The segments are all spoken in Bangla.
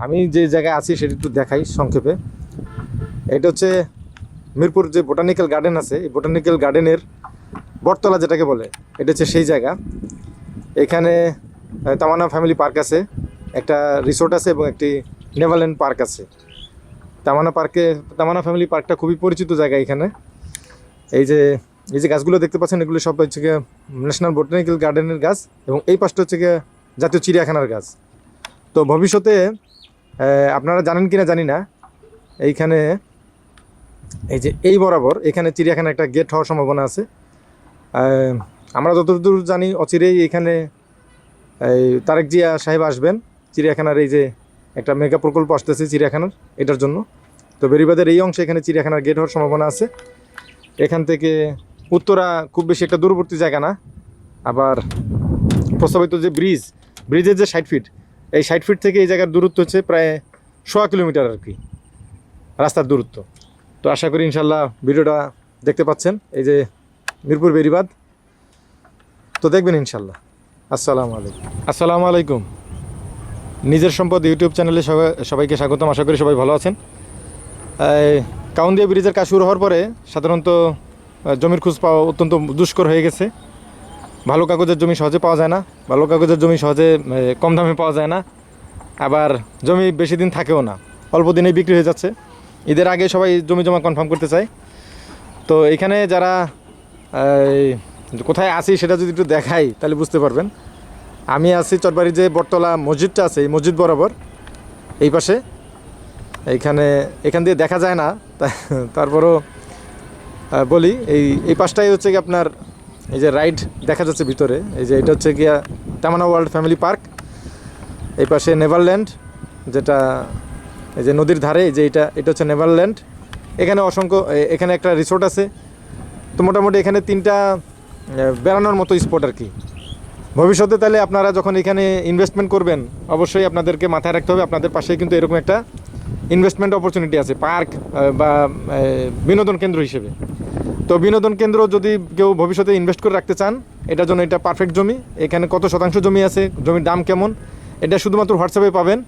আমি যে জায়গায় আছি সেটা একটু দেখাই সংক্ষেপে। এটা হচ্ছে মিরপুর যে বোটানিক্যাল গার্ডেন আছে, এই বোটানিক্যাল গার্ডেনের বটতলা যেটাকে বলে, এটা হচ্ছে সেই জায়গা। এখানে তামান্না ফ্যামিলি পার্ক আছে, একটা রিসোর্ট আছে এবং একটি নেভারল্যান্ড পার্ক আছে। তামান্না ফ্যামিলি পার্কটা খুবই পরিচিত জায়গা। এখানে এই যে গাছগুলো দেখতে পাচ্ছেন, এগুলো সব হচ্ছে গিয়ে ন্যাশনাল বোটানিক্যাল গার্ডেনের গাছ, এবং এই পাশটা হচ্ছে গিয়ে জাতীয় চিড়িয়াখানার গাছ। তো ভবিষ্যতে আপনারা জানেন কিনা জানি না, এইখানে এই বরাবর এখানে চিড়িয়াখানা একটা গেট হওয়ার সম্ভাবনা আছে। আমরা যতদূর জানি অচিরেই এখানে তারেক জিয়া সাহেব আসবেন চিড়িয়াখানার, এই যে একটা মেগা প্রকল্প আসতেছে চিড়িয়াখানার, এটার জন্য। তো বেরিবাদের এই অংশে এখানে চিড়িয়াখানার গেট হওয়ার সম্ভাবনা আছে। এখান থেকে উত্তরা খুব বেশি একটা দূরবর্তী জায়গা না। আবার প্রস্তাবিত যে ব্রিজের যে 60 ফিট, এই 60 ফিট থেকে এই জায়গার দূরত্ব হচ্ছে প্রায় 1.5 কিলোমিটার আর কি, রাস্তার দূরত্ব। তো আশা করি ইনশাল্লাহ ভিডিওটা দেখতে পাচ্ছেন, এই যে মিরপুর বেরিবাদ, তো দেখবেন ইনশাল্লাহ। আসসালামু আলাইকুম। নিজের সম্পদ ইউটিউব চ্যানেলে সবাইকে স্বাগতম। আশা করি সবাই ভালো আছেন। কাউন্দিয়া ব্রিজের কাজ শুরু হওয়ার পরে সাধারণত জমির খোঁজ পাওয়া অত্যন্ত দুষ্কর হয়ে গেছে। ভালো কাগজের জমি সহজে পাওয়া যায় না, ভালো কাগজের জমি সহজে কম দামে পাওয়া যায় না, আবার জমি বেশি দিন থাকেও না, অল্প দিনেই বিক্রি হয়ে যাচ্ছে। ঈদের আগে সবাই জমি জমা কনফার্ম করতে চায়। তো এখানে যারা কোথায় আসি সেটা যদি একটু দেখাই তাহলে বুঝতে পারবেন। আমি আছি চটবাড়ির যে বটতলা মসজিদটা আছে, এই মসজিদ বরাবর এই পাশে। এখান দিয়ে দেখা যায় না, তারপরও বলি, এই পাশটাই হচ্ছে কি আপনার এই যে রাইড দেখা যাচ্ছে ভিতরে, এই যে এটা হচ্ছে গিয়া তামান্না ওয়ার্ল্ড ফ্যামিলি পার্ক। এই পাশে নেভারল্যান্ড, যেটা এই যে নদীর ধারে, এই যে এটা হচ্ছে নেভারল্যান্ড। এখানে একটা রিসোর্ট আছে। তো মোটামুটি এখানে 3টা বেড়ানোর মতো স্পট আর কি। ভবিষ্যতে তাহলে আপনারা যখন এখানে ইনভেস্টমেন্ট করবেন, অবশ্যই আপনাদেরকে মাথায় রাখতে হবে আপনাদের পাশে কিন্তু এরকম একটা ইনভেস্টমেন্ট অপরচুনিটি আছে, পার্ক বা বিনোদন কেন্দ্র হিসেবে। তো বিনোদন কেন্দ্র যদি কেউ ভবিষ্যতে ইনভেস্ট করে রাখতে চান, এটার জন্য এটা পারফেক্ট জমি। এখানে কত শতাংশ জমি আছে, জমির দাম কেমন, এটা শুধুমাত্র হোয়াটসঅ্যাপে পাবেন।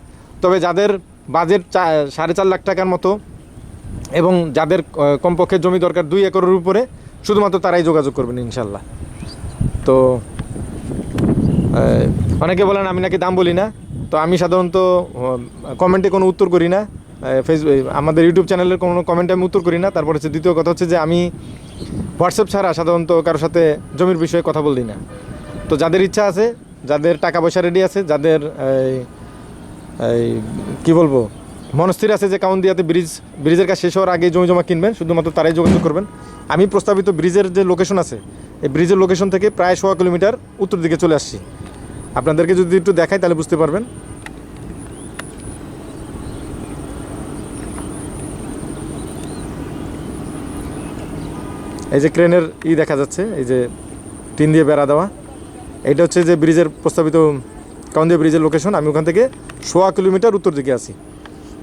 তবে যাদের বাজেট 4.5 লাখ টাকার মতো এবং যাদের কমপক্ষে জমি দরকার 2 একরের উপরে, শুধুমাত্র তারাই যোগাযোগ করবেন ইনশাল্লাহ। তো অনেকে বলেন আমি নাকি দাম বলি না। তো আমি সাধারণত কমেন্টে কোনো উত্তর করি না, আমাদের ইউটিউব চ্যানেলের কোনো কমেন্টে আমি উত্তর করি না। তারপর হচ্ছে দ্বিতীয় কথা হচ্ছে যে আমি হোয়াটসঅ্যাপ ছাড়া সাধারণত কারোর সাথে জমির বিষয়ে কথা বলি না। তো যাদের ইচ্ছা আছে, যাদের টাকা পয়সা রেডি আছে, যাদের কি বলবো মনস্থির আছে যে কাউন্দিয়াতে ব্রিজের কাজ শেষ হওয়ার আগে জমি জমা কিনবেন, শুধুমাত্র তারাই যোগাযোগ করবেন। আমি প্রস্তাবিত ব্রিজের যে লোকেশন আছে, এই ব্রিজের লোকেশন থেকে প্রায় 1.5 কিলোমিটার উত্তর দিকে চলে আসছি। আপনাদেরকে যদি একটু দেখাই তাহলে বুঝতে পারবেন। এই যে ক্রেনের দেখা যাচ্ছে, এই যে টিন দিয়ে বেড়া দেওয়া, এইটা হচ্ছে যে ব্রিজের প্রস্তাবিত কাউন্দিয়া ব্রিজের লোকেশন। আমি ওখান থেকে 1.5 কিলোমিটার উত্তর দিকে আছি।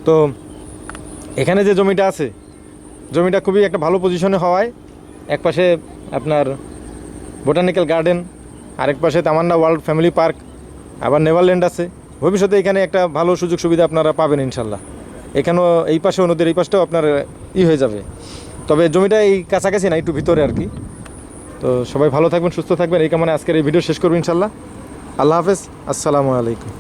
তো এখানে যে জমিটা আছে, জমিটা খুবই একটা ভালো পজিশনে হওয়ায় একপাশে আপনার বোটানিক্যাল গার্ডেন, আরেক পাশে তামান্না ওয়ার্ল্ড ফ্যামিলি পার্ক, আবার নেভারল্যান্ড আছে। ভবিষ্যতে এখানে একটা ভালো সুযোগ সুবিধা আপনারা পাবেন ইনশাল্লাহ। এখানেও এই পাশেও নদীর এই পাশটাও আপনার হয়ে যাবে। তবে জমিটা এই কাছাকাছি না, একটু ভিতরে আর কি। তো সবাই ভালো থাকবেন, সুস্থ থাকবেন, এই কারণে আজকের এই ভিডিও শেষ করবো ইনশাল্লাহ। আল্লাহ হাফেজ, আসসালামু আলাইকুম।